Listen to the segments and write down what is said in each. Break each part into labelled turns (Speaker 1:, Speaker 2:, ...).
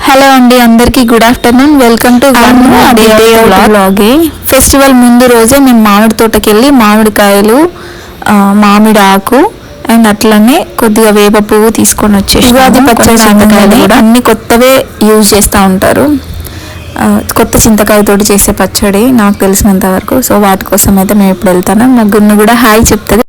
Speaker 1: Hello అండి, అందరికీ good afternoon. Welcome to vlog. Festival ముందు రోజే మేము మామిడి తోటకి వెళ్ళి మామిడికాయలు, మామిడి ఆకు అండ్ అట్లనే కొద్దిగా వేప పువ్వు తీసుకొని వచ్చేసి ఉగాది పచ్చడి కూడా అన్ని కొత్తవే యూజ్ చేస్తూ ఉంటారు. కొత్త చింతకాయతోటి చేసే పచ్చడి నాకు తెలిసినంత వరకు. సో వాటి కోసం అయితే మేము ఇప్పుడు వెళ్తాను. మా గున్ను కూడా హాయ్ చెప్తుంది.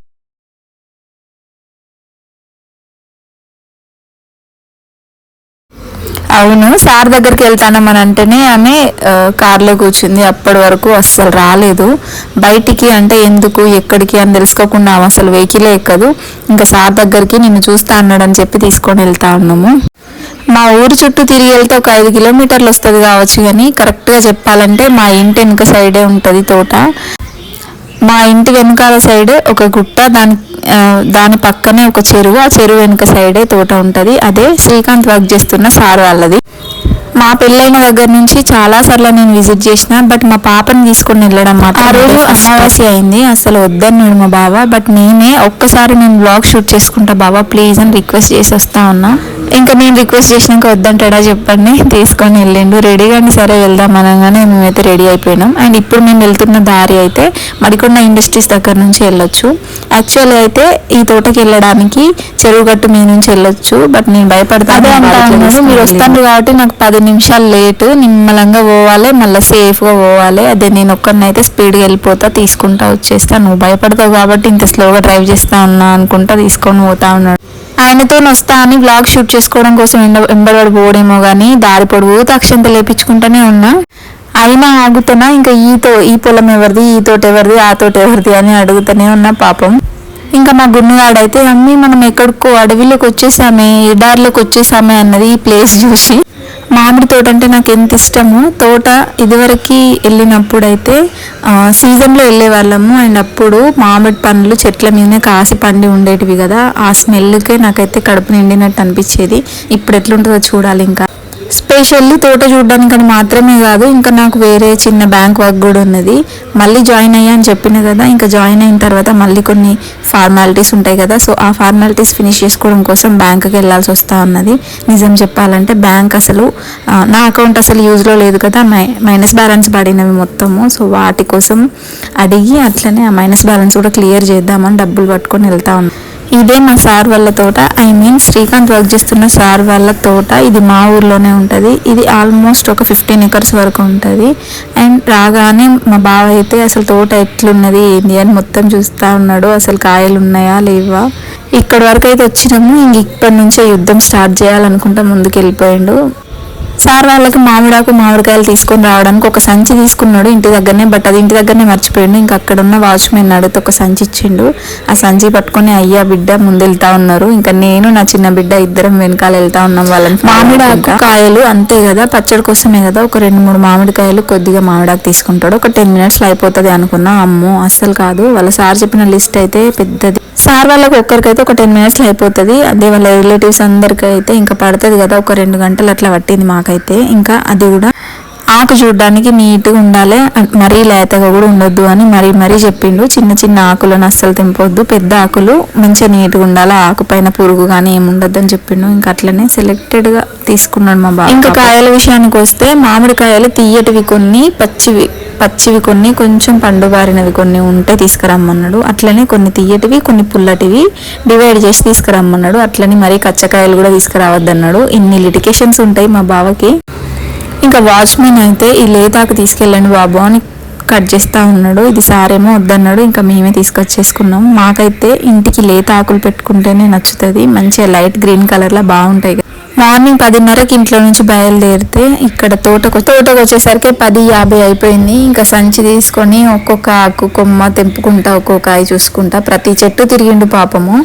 Speaker 1: అవును, సార్ దగ్గరికి వెళ్తానమని అంటేనే ఆమె కార్లో కూర్చుంది. అప్పటి వరకు అస్సలు రాలేదు బయటికి. అంటే ఎందుకు ఎక్కడికి అని తెలుసుకోకుండా అసలు వెహికలే ఎక్కదు. ఇంకా సార్ దగ్గరికి నిన్ను చూస్తా అన్నాడని చెప్పి తీసుకొని వెళ్తా ఉన్నాము. మా ఊరు చుట్టూ తిరిగి వెళ్తే ఒక 5 కిలోమీటర్లు వస్తుంది కావచ్చు, కానీ కరెక్ట్గా చెప్పాలంటే మా ఇంటి వెనుక సైడే ఉంటుంది తోట. మా ఇంటి వెనకాల సైడ్ ఒక గుట్ట, దాని పక్కనే ఒక చెరువు, ఆ చెరువు వెనుక సైడే తోట ఉంటుంది. అదే శ్రీకాంత్ వర్క్ చేస్తున్న సార్ వాళ్ళది. మా పెళ్ళైన దగ్గర నుంచి చాలా సార్లు నేను విజిట్ చేసిన, బట్ మా పాపని తీసుకొని వెళ్ళడం మాత్రం ఆ రోజు అమావాస్య అయింది. అసలు వద్దన్నాడు మా బావ, బట్ నేనే ఒక్కసారి నేను బ్లాగ్ షూట్ చేసుకుంటా బాబా ప్లీజ్ అని రిక్వెస్ట్ చేసి వస్తా ఉన్నా. ఇంకా నేను రిక్వెస్ట్ చేసినాక వద్దంటాడా చెప్పండి, తీసుకొని వెళ్ళిండు. రెడీగా సరే వెళ్దాం అనగానే మేమైతే రెడీ అయిపోయినాం. అండ్ ఇప్పుడు మేము వెళ్తున్న దారి అయితే మడికొండ ఇండస్ట్రీస్ దగ్గర నుంచి వెళ్ళొచ్చు. యాక్చువల్గా అయితే ఈ తోటకి వెళ్ళడానికి చెరువు గట్టు మీద నుంచి వెళ్ళొచ్చు, బట్ నేను భయపడతాను. మీరు వస్తాను కాబట్టి నాకు 10 నిమిషాలు లేటు, నిమ్మలంగా పోవాలి, మళ్ళీ సేఫ్గా పోవాలి. అదే నేను ఒక్కరినైతే స్పీడ్గా వెళ్ళిపోతా, తీసుకుంటా వచ్చేస్తా. నువ్వు భయపడతావు కాబట్టి ఇంత స్లోగా డ్రైవ్ చేస్తా ఉన్నా అనుకుంటా తీసుకొని పోతా ఉన్నాడు. ఆయనతో వస్తా అని వ్లాగ్ షూట్ చేసుకోవడం కోసం వెంబడి పోడేమో కానీ దారి పొడుగుతూ అక్షంతలు లేపించుకుంటూనే ఉన్నా. అయినా ఆగుతున్నా. ఇంకా ఈ పొలం ఎవరిది, ఈ తోట ఎవరిది, ఆ తోట ఎవరిది అని అడుగుతూనే ఉన్నా పాపం. ఇంకా మా గున్నుగాడైతే అమ్మి మనం ఎక్కడికో అడవిలోకి వచ్చేసామే, దారిలోకి వచ్చేసామే అన్నది ఈ ప్లేస్ చూసి. మామిడి తోట అంటే నాకు ఎంత ఇష్టము. తోట ఇదివరకు వెళ్ళినప్పుడు అయితే సీజన్లో వెళ్ళే వాళ్ళము. అండ్ అప్పుడు మామిడి పండ్లు చెట్ల మీదనే కాసి పండి ఉండేటివి కదా, ఆ స్మెల్కే నాకైతే కడుపు నిండినట్టు అనిపించేది. ఇప్పుడు ఎట్లుంటుందో చూడాలి. ఇంకా స్పెషల్లీ తోట చూడడానికని మాత్రమే కాదు, ఇంకా నాకు వేరే చిన్న బ్యాంక్ వర్క్ కూడా ఉన్నది. మళ్ళీ జాయిన్ అయ్యా అని చెప్పిన కదా, ఇంకా జాయిన్ అయిన తర్వాత మళ్ళీ కొన్ని ఫార్మాలిటీస్ ఉంటాయి కదా, సో ఆ ఫార్మాలిటీస్ ఫినిష్ చేసుకోవడం కోసం బ్యాంకుకి వెళ్ళాల్సి వస్తూ ఉన్నది. నిజం చెప్పాలంటే బ్యాంక్ అసలు నా అకౌంట్ అసలు యూజ్లో లేదు కదా, మైనస్ బ్యాలెన్స్ పడినవి మొత్తము. సో వాటి కోసం అడిగి అట్లనే ఆ మైనస్ బ్యాలెన్స్ కూడా క్లియర్ చేద్దామని డబ్బులు పట్టుకొని వెళ్తా ఉన్నాను. ఇదే మా సార్ వాళ్ళ తోట, ఐ మీన్ శ్రీకాంత్ వర్క్ చేస్తున్న సార్ వాళ్ళ తోట. ఇది మా ఊర్లోనే ఉంటుంది. ఇది ఆల్మోస్ట్ ఒక 15 ఎకర్స్ వరకు ఉంటుంది. అండ్ రాగానే మా బావ అయితే అసలు తోట ఎట్లున్నది ఏంది అని మొత్తం చూస్తూ ఉన్నాడు. అసలు కాయలు ఉన్నాయా లేవా. ఇక్కడ వరకు అయితే వచ్చినాము. ఇంక ఇప్పటి నుంచే యుద్ధం స్టార్ట్ చేయాలనుకుంటా ముందుకు వెళ్ళిపోయిండు. సార్ వాళ్ళకి మామిడికాయలు తీసుకొని రావడానికి ఒక సంచి తీసుకున్నాడు ఇంటి దగ్గరనే, బట్ అది ఇంటి దగ్గరనే మర్చిపోయిండు. ఇంకా అక్కడ ఉన్న వాచ్మెన్ అడిగితే ఒక సంచి ఇచ్చిండు. ఆ సంచి పట్టుకొని అయ్యా బిడ్డ ముందు వెళ్తా ఉన్నారు. ఇంకా నేను నా చిన్న బిడ్డ ఇద్దరం వెనకాల వెళ్తా ఉన్నాం. వాళ్ళని మామిడాకు కాయలు అంతే కదా, పచ్చడి కోసమే కదా, ఒక 2-3 మామిడికాయలు కొద్దిగా మామిడాకు తీసుకుంటాడు. ఒక 10 మినిట్స్లో అయిపోతుంది అనుకున్నా. అమ్మో అస్సలు కాదు. వాళ్ళ సార్ చెప్పిన లిస్ట్ అయితే పెద్దది. సార్ వాళ్ళకి ఒక్కరికైతే ఒక 10 మినిట్స్లో అయిపోతుంది. అదే వాళ్ళ రిలేటివ్స్ అందరికీ అయితే ఇంకా పడుతుంది కదా, ఒక 2 గంటలు అట్లా పట్టింది మాకైతే. ఇంకా అది కూడా ఆకు చూడడానికి నీట్గా ఉండాలి, మరీ లేతగా కూడా ఉండొద్దు అని మరీ చెప్పిండు. చిన్న ఆకులను అస్సలు తెంపొద్దు, పెద్ద ఆకులు మంచిగా నీట్గా ఉండాలి, ఆకు పైన పురుగు కానీ ఏముండద్దు అని చెప్పిండు. ఇంకా అట్లనే సెలెక్టెడ్గా తీసుకున్నాడు మా బాబు. ఇంకా కాయల విషయానికి వస్తే మామిడికాయలు తీయటివి కొన్ని, పచ్చివి కొన్ని, కొంచెం పండు బారినవి కొన్ని ఉంటే తీసుకురమ్మన్నాడు. అట్లనే కొన్ని తీయటివి కొన్ని పుల్లటివి డివైడ్ చేసి తీసుకురమ్మన్నాడు. అట్లనే మరీ కచ్చకాయలు కూడా తీసుకురావద్దన్నాడు. ఇన్ని లిటికేషన్స్ ఉంటాయి మా బావకి. ఇంకా వాచ్మెన్ అయితే ఈ లేతాకు తీసుకెళ్ళండి బాబు అని కట్ చేస్తూ ఉన్నాడు. ఇది సారేమో వద్దన్నాడు. ఇంకా మేమే తీసుకొచ్చేసుకున్నాం. మాకైతే ఇంటికి లేత ఆకులు పెట్టుకుంటేనే నచ్చుతుంది. మంచిగా లైట్ గ్రీన్ కలర్లో బాగుంటాయి. మార్నింగ్ 10:30కి ఇంట్లో నుంచి బయలుదేరితే ఇక్కడ తోటకు వచ్చేసరికి 10:50 అయిపోయింది. ఇంకా సంచి తీసుకొని ఒక్కొక్క ఆకు కొమ్మ తెంపుకుంటా, ఒక్కొక్క కాయ చూసుకుంటా ప్రతి చెట్టు తిరిగిండు పాపము.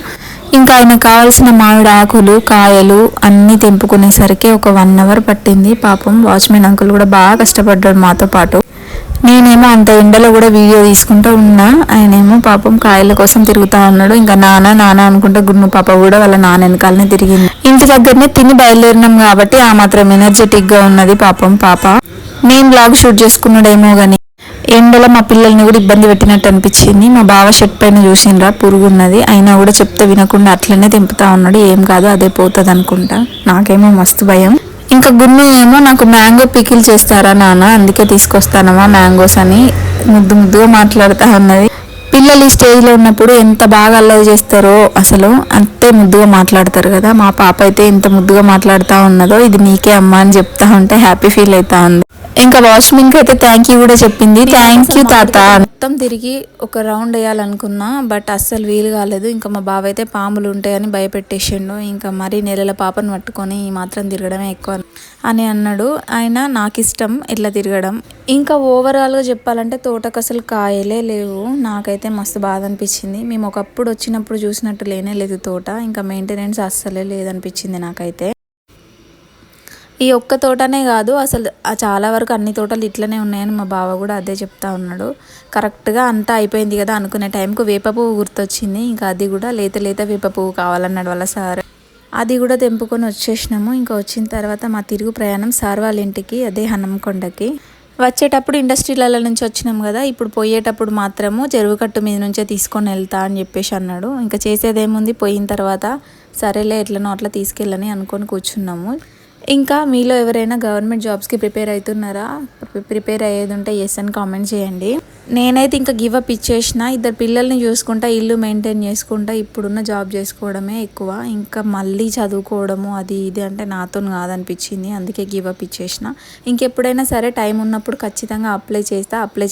Speaker 1: ఇంకా ఆయనకు కావాల్సిన మామిడి ఆకులు కాయలు అన్నీ తెంపుకునేసరికి ఒక 1 అవర్ పట్టింది. పాపం వాచ్మెన్ అంకుల్ కూడా బాగా కష్టపడ్డాడు మాతో పాటు. నేనేమో అంత ఎండలో కూడా వీడియో తీసుకుంటూ ఉన్నా, ఆయనేమో పాపం కాయల కోసం తిరుగుతా ఉన్నాడు. ఇంకా నాన్న అనుకుంటే గున్ను పాప కూడా వాళ్ళ నాన్న వెనకాలనే తిరిగింది. ఇంటి దగ్గరనే తిని బయలుదేరినాం కాబట్టి ఆ మాత్రం ఎనర్జెటిక్గా ఉన్నది పాపం పాప. నేను బ్లాగ్ షూట్ చేసుకున్నాడేమో కానీ ఎండలో మా పిల్లల్ని కూడా ఇబ్బంది పెట్టినట్టు అనిపించింది. మా బావ షర్ట్ పైన చూసిండ్రా పురుగున్నది, అయినా కూడా చెప్తే వినకుండా అట్లనే తెంపుతా ఉన్నాడు. ఏం కాదు అదే పోతుంది అనుకుంటా. నాకేమో మస్తు భయం. ఇంకా గున్ను ఏమో నాకు మ్యాంగో పికిల్ చేస్తారా నాన్న, అందుకే తీసుకొస్తానమ్మా మ్యాంగోస్ అని ముద్దు ముద్దుగా మాట్లాడుతూ ఉన్నది. పిల్లలు ఈ స్టేజ్లో ఉన్నప్పుడు ఎంత బాగా అల్లరి చేస్తారో అసలు అంతే ముద్దుగా మాట్లాడతారు కదా. మా పాప అయితే ఎంత ముద్దుగా మాట్లాడుతూ ఉన్నదో, ఇది నీకే అమ్మ అని చెప్తా ఉంటే హ్యాపీ ఫీల్ అవుతా ఉంది. ఇంకా వాష్మింగ్ అయితే థ్యాంక్ యూ కూడా చెప్పింది. థ్యాంక్ యూ తాత. మొత్తం తిరిగి ఒక రౌండ్ వేయాలనుకున్నా, బట్ అస్సలు వీలు కాలేదు. ఇంకా మా బావ అయితే పాములు ఉంటాయని భయపెట్టేసిండు. ఇంకా మరీ నెలల పాపను పట్టుకొని ఈ మాత్రం తిరగడమే ఎక్కువ అని అన్నాడు. ఆయన నాకు ఇష్టం ఇట్లా తిరగడం. ఇంకా ఓవరాల్గా చెప్పాలంటే తోటకు అసలు కాయలే లేవు. నాకైతే మస్తు బాధ అనిపించింది. మేము ఒకప్పుడు వచ్చినప్పుడు చూసినట్టు లేనే లేదు తోట. ఇంకా మెయింటెనెన్స్ అస్సలే లేదనిపించింది నాకైతే. ఈ ఒక్క తోటనే కాదు, అసలు చాలా వరకు అన్ని తోటలు ఇట్లనే ఉన్నాయని మా బావ కూడా అదే చెప్తా ఉన్నాడు. కరెక్ట్గా అంతా అయిపోయింది కదా అనుకునే టైంకు వేప పువ్వు గుర్తొచ్చింది. ఇంకా అది కూడా లేత లేత వేప పువ్వు కావాలన్నాడు వాళ్ళ సార్. అది కూడా తెంపుకొని వచ్చేసినాము. ఇంకా వచ్చిన తర్వాత మా తిరుగు ప్రయాణం సార్ వాళ్ళ ఇంటికి, అదే హనంకొండకి. వచ్చేటప్పుడు ఇండస్ట్రీల నుంచి వచ్చినాం కదా, ఇప్పుడు పోయేటప్పుడు మాత్రము చెరువు కట్టు మీద నుంచే తీసుకొని వెళ్తా అని చెప్పేసి అన్నాడు. ఇంకా చేసేదేముంది, పోయిన తర్వాత సరేలే ఎట్లనో అట్లా తీసుకెళ్ళని అనుకొని కూర్చున్నాము. ఇంకా మీలో ఎవరైనా గవర్నమెంట్ జాబ్స్కి ప్రిపేర్ అవుతున్నారా? ప్రిపేర్ అయ్యేది ఉంటే ఎస్ అని కామెంట్ చేయండి. నేనైతే ఇంకా గివ్ అప్ ఇచ్చేసిన. ఇద్దరు పిల్లల్ని చూసుకుంటా, ఇల్లు మెయింటైన్ చేసుకుంటా ఇప్పుడున్న జాబ్ చేసుకోవడమే ఎక్కువ. ఇంకా మళ్ళీ చదువుకోవడము అది ఇది అంటే నాతో కాదనిపించింది. అందుకే గివ్ అప్ ఇచ్చేసిన. ఇంకెప్పుడైనా సరే టైం ఉన్నప్పుడు ఖచ్చితంగా అప్లై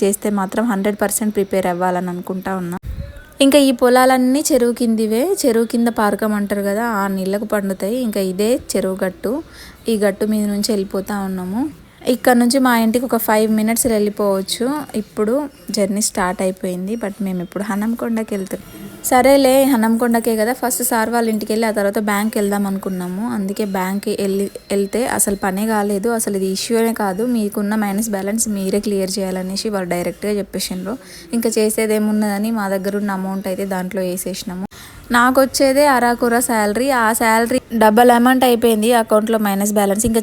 Speaker 1: చేస్తే మాత్రం 100% ప్రిపేర్ అవ్వాలని అనుకుంటా ఉన్నా. ఇంకా ఈ పొలాలన్నీ చెరువు కిందివే. చెరువు కింద పారకం అంటారు కదా, ఆ నీళ్ళకు పండుతాయి. ఇంకా ఇదే చెరువు గట్టు. ఈ గట్టు మీద నుంచి వెళ్ళిపోతూ ఉన్నాము. ఇక్కడ నుంచి మా ఇంటికి ఒక 5 minutes వెళ్ళిపోవచ్చు. ఇప్పుడు జర్నీ స్టార్ట్ అయిపోయింది. బట్ మేము ఇప్పుడు హనంకొండకి వెళ్తాం. సరేలే హనంకొండకే కదా, ఫస్ట్ సార్ వాళ్ళ ఇంటికి వెళ్ళి ఆ తర్వాత బ్యాంక్కి వెళ్దాం అనుకున్నాము. అందుకే బ్యాంక్కి వెళ్తే అసలు పనే కాలేదు. అసలు ఇది ఇష్యూనే కాదు, మీకున్న మైనస్ బ్యాలెన్స్ మీరే క్లియర్ చేయాలనేసి వాళ్ళు డైరెక్ట్గా చెప్పేసిండ్రు. ఇంకా చేసేదేమున్నదని మా దగ్గర ఉన్న అమౌంట్ అయితే దాంట్లో వేసేసినాము. నాకు వచ్చేదే అరాకుర శాలరీ. ఆ శాలరీ డబల్ అమౌంట్ అయిపోయింది అకౌంట్లో మైనస్ బ్యాలెన్స్. ఇంకా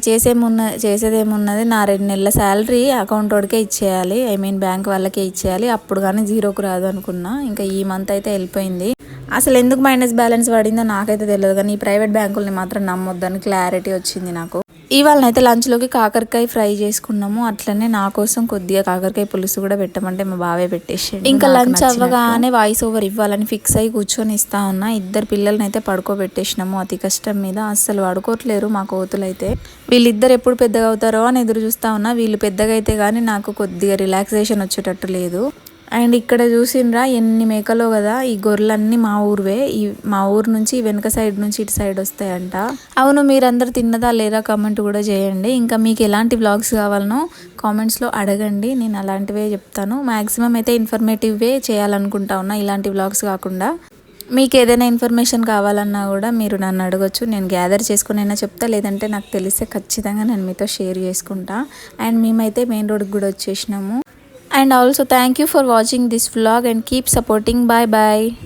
Speaker 1: చేసేదేమున్నది, నా 2 నెలల శాలరీ అకౌంట్ వాడికే ఇచ్చేయాలి, బ్యాంక్ వాళ్ళకే ఇచ్చేయాలి. అప్పుడు కానీ జీరోకు రాదు అనుకున్నా. ఇంకా ఈ మంత్ అయితే వెళ్ళిపోయింది. అసలు ఎందుకు మైనస్ బ్యాలెన్స్ పడిందో నాకైతే తెలియదు, కానీ ఈ ప్రైవేట్ బ్యాంకుల్ని మాత్రం నమ్మొద్దని క్లారిటీ వచ్చింది నాకు. ఇవాళనైతే లంచ్లోకి కాకరకాయ ఫ్రై చేసుకున్నాము. అట్లనే నా కోసం కొద్దిగా కాకరకాయ పులుసు కూడా పెట్టమంటే మా బావే పెట్టేసాడు. ఇంకా లంచ్ అవ్వగానే వాయిస్ ఓవర్ ఇవ్వాలని ఫిక్స్ అయ్యి కూర్చొని ఇస్తా ఉన్నా. ఇద్దరు పిల్లల్ని అయితే పడుకోబెట్టేసినాము అతి కష్టం మీద. అస్సలు పడుకోవట్లేరు మా కోతులు అయితే. వీళ్ళిద్దరు ఎప్పుడు పెద్దగా అవుతారో అని ఎదురు చూస్తా ఉన్నా. వీళ్ళు పెద్దగా అయితే కానీ నాకు కొద్దిగా రిలాక్సేషన్ వచ్చేటట్టు లేదు. అండ్ ఇక్కడ చూసిండ్రా ఎన్ని మేకలో కదా, ఈ గొర్రెలన్నీ మా ఊరువే. మా ఊరు నుంచి వెనక సైడ్ నుంచి ఇటు సైడ్ వస్తాయంట. అవును, మీరందరూ తిన్నదా లేరా కామెంట్ కూడా చేయండి. ఇంకా మీకు ఎలాంటి వ్లాగ్స్ కావాలనో కామెంట్స్లో అడగండి, నేను అలాంటివే చెప్తాను. మ్యాక్సిమం అయితే ఇన్ఫర్మేటివ్వే చేయాలనుకుంటా ఉన్నా, ఇలాంటి వ్లాగ్స్ కాకుండా. మీకు ఏదైనా ఇన్ఫర్మేషన్ కావాలన్నా కూడా మీరు నన్ను అడగచ్చు, నేను గ్యాదర్ చేసుకునైనా చెప్తా, లేదంటే నాకు తెలిస్తే ఖచ్చితంగా నేను మీతో షేర్ చేసుకుంటా. అండ్ మేమైతే మెయిన్ రోడ్కి కూడా వచ్చేసినాము. And also thank you for watching this vlog and keep supporting. Bye bye.